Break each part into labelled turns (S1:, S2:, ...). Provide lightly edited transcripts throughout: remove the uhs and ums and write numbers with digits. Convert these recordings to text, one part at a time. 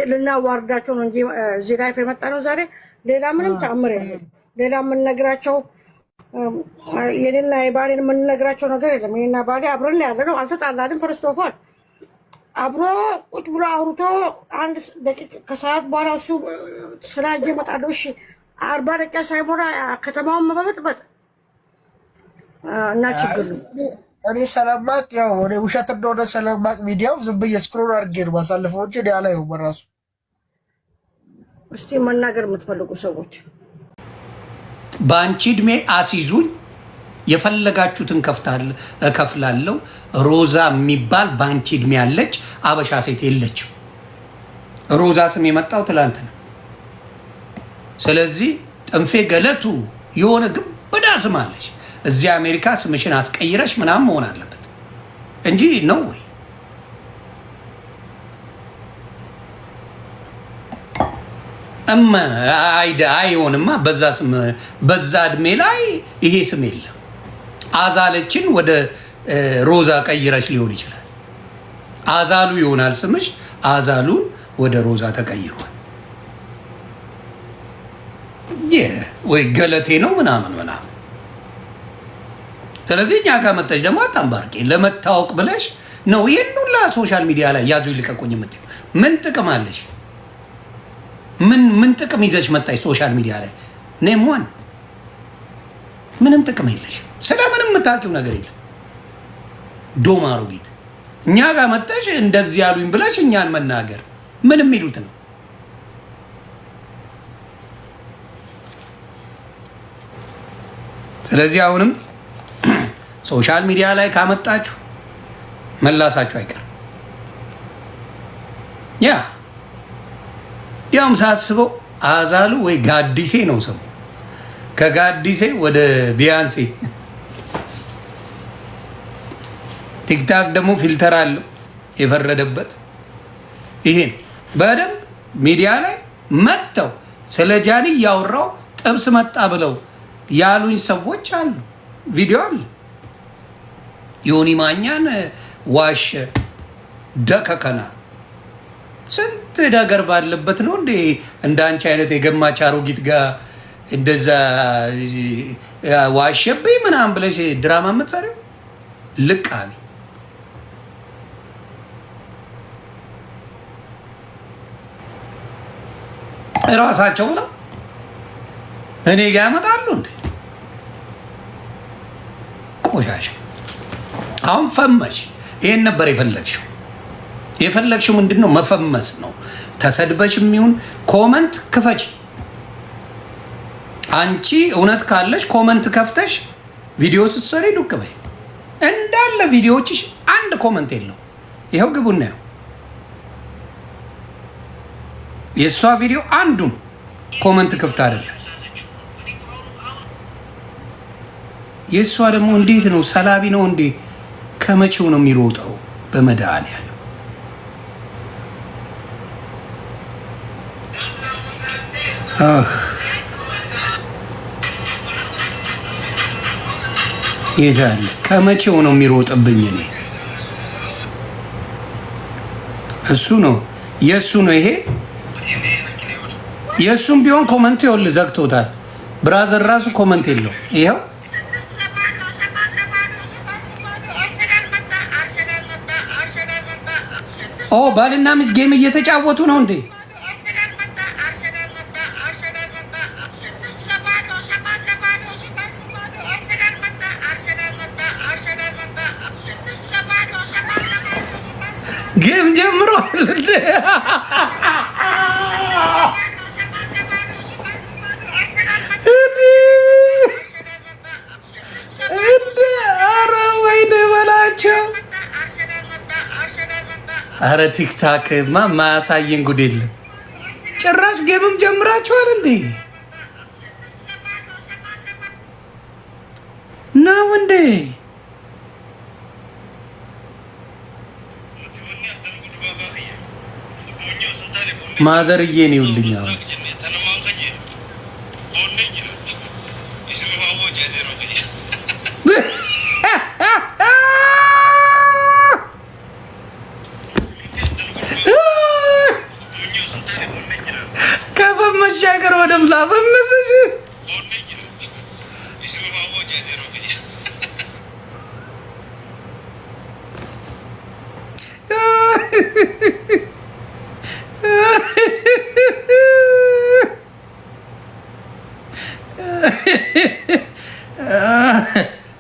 S1: ልናዋርዳቸው ነው እንጂ እዚህ ላይ የመጣ ነው ዛሬ። ሌላ ምንም ተአምር የለም። ሌላ የምንነግራቸው የኔና የባሌን የምንነግራቸው ነገር የለም። የኔና ባሌ አብረን ያለ ነው። አልተጣላንም። ፈርስቶፋል አብሮ ቁጭ ብሎ አውርቶ አንድ ደቂቃ ከሰዓት በኋላ እሱ ስራ እጄ እመጣለሁ። እሺ 40 ደቂቃ ሳይሞላ ከተማውን መበጥበጥ እና ችግር ነው።
S2: እኔ ሰለማቅ ያው እኔ ውሸት እንደሆነ ሰለማቅ ሚዲያው ዝም ብዬ ስክሮል አድርጌ ነው ማሳለፈው እንጂ እኔ አላየሁም በራሱ።
S1: እስቲ መናገር የምትፈልጉ ሰዎች
S3: በአንቺ እድሜ አሲዙኝ የፈለጋችሁትን እከፍላለሁ። ሮዛ የሚባል በአንቺ እድሜ ያለች አበሻ ሴት የለችም። ሮዛ ስም የመጣው ትላንት ነው። ስለዚህ ጥንፌ ገለቱ የሆነ ግብዳ ስም አለች። እዚህ አሜሪካ ስምሽን አስቀይረሽ ምናምን መሆን አለበት እንጂ ነው ወይ? አይሆንማ። በዛ ስም በዛ እድሜ ላይ ይሄ ስም የለም። አዛለችን ወደ ሮዛ ቀይረሽ ሊሆን ይችላል። አዛሉ ይሆናል ስምሽ። አዛሉን ወደ ሮዛ ተቀይሯል ወይ ገለቴ ነው ምናምን ምናምን። ስለዚህ እኛ ጋር መጣሽ ደግሞ አታምባርቂ። ለመታወቅ ብለሽ ነው ይህን ሁላ ሶሻል ሚዲያ ላይ ያዙ ይልቀቁኝ የምትይው። ምን ጥቅም አለሽ? ምን ጥቅም ይዘሽ መጣሽ ሶሻል ሚዲያ ላይ? ኔሞን ምንም ጥቅም የለሽ። ስለምንም የምታውቂው ነገር የለም። ዶማሩ ቤት እኛ ጋር መጣሽ እንደዚህ ያሉኝ ብለሽ እኛን መናገር ምንም ይሉት ነው። ስለዚህ አሁንም ሶሻል ሚዲያ ላይ ካመጣችሁ መላሳችሁ አይቀርም። ያውም ሳስበው አዛሉ ወይ ጋዲሴ ነው ስሙ። ከጋዲሴ ወደ ቢያንሴ። ቲክታክ ደግሞ ፊልተር አለው የፈረደበት። ይሄን በደንብ ሚዲያ ላይ መጥተው ስለ ጃኒ እያወራው ጥብስ መጣ ብለው ያሉኝ ሰዎች አሉ። ቪዲዮ አለ። ዮኒ ማኛን ዋሸ ደከከና ስንት ነገር ባለበት ነው እንዴ እንዳንቺ አይነት የገማች አሮጊት ጋር እንደዛ ዋሸብኝ ምናምን ብለሽ ድራማ የምትሰሪው? ልቃሚ እራሳቸው ብለው እኔ ጋር ያመጣሉ እንዴ ቆሻሻ። አሁን ፈመሽ። ይሄን ነበር የፈለግሽው ምንድን ነው? መፈመስ ነው። ተሰድበሽ የሚሆን ኮመንት ክፈች። አንቺ እውነት ካለሽ ኮመንት ከፍተሽ ቪዲዮ ስትሰሪ ዱቅ በይ። እንዳለ ቪዲዮዎችሽ አንድ ኮመንት የለው። ይኸው ግቡና ያው የእሷ ቪዲዮ አንዱም ኮመንት ክፍት አይደለም። የእሷ ደግሞ እንዴት ነው? ሰላቢ ነው እንዴ? ከመቼው ነው የሚሮጠው? በመድኃኒዓለም ይሄዳል። ከመቼው ነው የሚሮጥብኝ? እኔ እሱ ነው የእሱ ነው ይሄ የእሱም ቢሆን ኮመንት ይኸውልህ ዘግቶታል። ብራዘር ራሱ ኮመንት የለው። ይኸው ባልና ሚስት ጌም እየተጫወቱ ነው እንዴ? ጌም ጀምሯል። ኧረ ወይኔ በላቸው። ኧረ ቲክታክ ማያሳየን ጉድ የለም። ጭራሽ ጌምም ጀምራችኋል እንዴ? ነው እንዴ? ማዘርዬ ነው ይልኛል። ከፈመሽ ሀገር ወደ ላፈመስሽ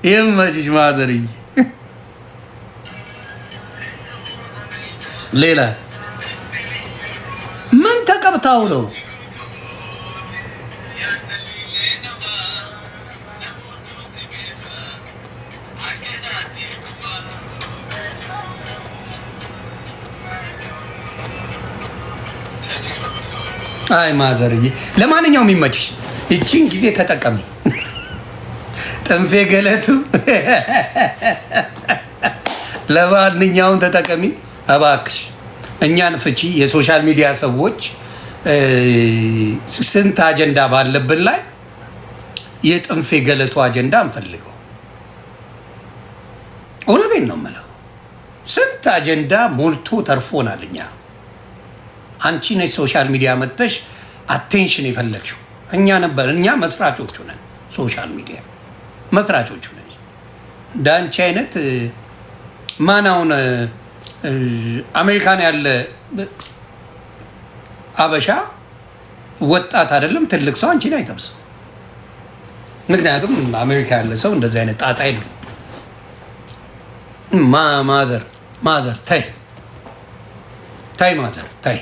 S3: ይመችሽ ማዘርዬ። ሌላ ምን ተቀብታው ነው? አይ ማዘርዬ፣ ለማንኛውም ይመችሽ። እቺን ጊዜ ተጠቀሚ። ጥንፌ ገለቱ ለማንኛውም ተጠቀሚ እባክሽ። እኛን ፍቺ። የሶሻል ሚዲያ ሰዎች ስንት አጀንዳ ባለብን ላይ የጥንፌ ገለቱ አጀንዳ እንፈልገው። እውነቴን ነው የምለው። ስንት አጀንዳ ሞልቶ ተርፎናል። እኛ አንቺ ነሽ ሶሻል ሚዲያ መጥተሽ አቴንሽን የፈለግሽው። እኛ ነበር። እኛ መስራቾቹ ነን። ሶሻል ሚዲያ መስራቾቹ ነን። እንዳንቺ አይነት ማናውን አሜሪካን ያለ አበሻ ወጣት አይደለም ትልቅ ሰው አንቺን አይጠብስም። ምክንያቱም አሜሪካ ያለ ሰው እንደዚህ አይነት ጣጣ የለም። ማዘር ታይ ማዘር ታይ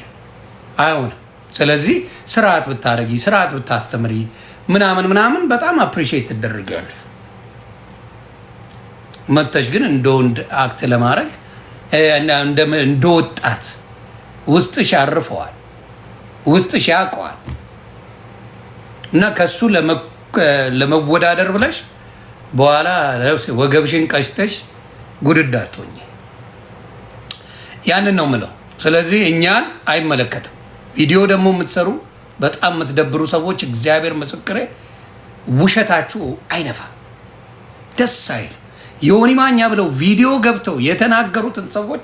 S3: አይሆንም። ስለዚህ ስርዓት ብታረጊ ስርዓት ብታስተምሪ ምናምን በጣም አፕሪሺየት ትደረጋለሽ። መጥተሽ ግን እንደ ወንድ አክት ለማድረግ እንደ ወጣት ውስጥሽ ያርፈዋል፣ ውስጥሽ ያውቀዋል። እና ከሱ ለመወዳደር ብለሽ በኋላ ወገብሽን ቀሽተሽ ጉድዳ አትሆኚ። ያንን ነው ምለው። ስለዚህ እኛን አይመለከትም። ቪዲዮ ደግሞ የምትሰሩ በጣም የምትደብሩ ሰዎች እግዚአብሔር ምስክሬ ውሸታችሁ አይነፋ፣ ደስ አይል። ዮኒ ማኛ ብለው ቪዲዮ ገብተው የተናገሩትን ሰዎች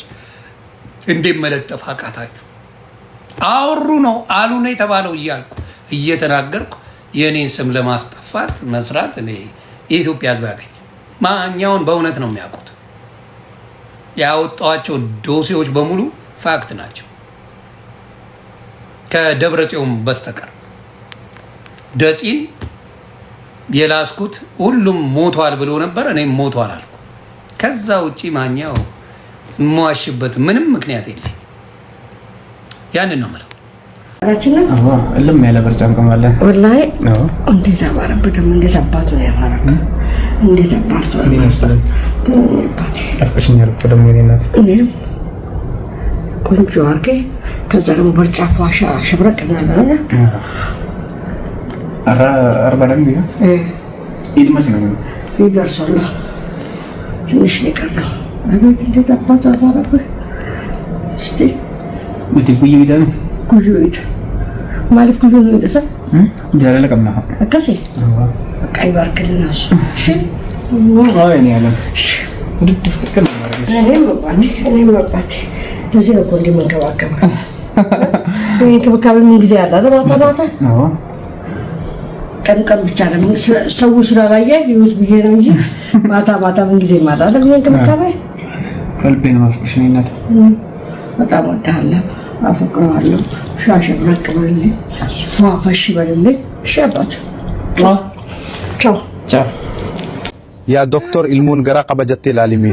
S3: እንዴት መለጠፍ አቃታችሁ? አወሩ ነው አሉ ነው የተባለው እያልኩ እየተናገርኩ የኔን ስም ለማስጠፋት መስራት እኔ የኢትዮጵያ ሕዝብ ያገኘ ማኛውን በእውነት ነው የሚያውቁት። ያወጣቸው ዶሴዎች በሙሉ ፋክት ናቸው ከደብረ ጽዮን በስተቀር። ደፂን የላስኩት ሁሉም ሞቷል ብሎ ነበር፣ እኔም ሞቷል አልኩ። ከዛ ውጪ ማኛው የምዋሽበት ምንም ምክንያት የለኝ። ያንን ነው የምለው። እልም ያለ ብርጫም ቀማለ ወላሂ እንዴት አባረብ ደግሞ እንዴት አባቱ ነው ያባረብ እንዴት አባቱ ነው ያባረብ አባቴ አፍሽኛል ደግሞ የኔናት እኔም ቆንጆ አርጌ ከዛ ደግሞ ብርጫ ፏሻ ሽብረቅ እናለና አርባ ደም ቢሆን ኢድማች ነው ይደርሳል። ትንሽ ነገር ነው። አቤት እንዴት አባቱ አባረብ እስቲ ምትጉይ ቢዳን ኩዩት ማለት ኩዩ ነው ደሰ ጃላለ ቀምና አከሲ ቀይ ባርክልና እሺ እኔ ያለም ውድድ ፍቅር ነው ማለት እኔ መባቴ ለዚህ ነው እንዴ መንከባከባ ወይ ከበካብ ምን ጊዜ አለ ማታ ቀን ብቻ ነው ሰው ስላላየ ይሁት ብዬ ነው እንጂ ማታ ምን ጊዜ ማለት አይደል? ምን ከበካብ ከልቤ ነው ማፍቅርሽ ነኝና በጣም ወዳለሁ አፈቅረዋለሁ። ሻሽ ብረቅ በልልኝ፣ ፏፈሽ በልልኝ። ሸባት ቻው
S4: ያ ዶክተር ኢልሙን ገራ ቀበጀቴ ላሊሚ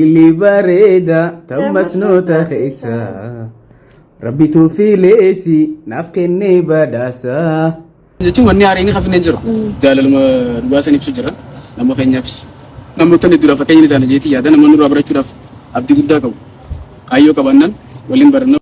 S5: ሊባሬዳ ተመስኖታ ኸይሳ ረቢቱ ፊሌሲ ናፍከኔ ባዳሳ jechuun wanni haareen hafnee jiru jaalaluma dhugaasan ibsu jira nama keenyaafis namoota hedduudhaaf fakkeenya ni taana jeetii yaada nama nurraa barachuudhaaf abdii guddaa qabu kaayyoo qabannaan waliin barannaa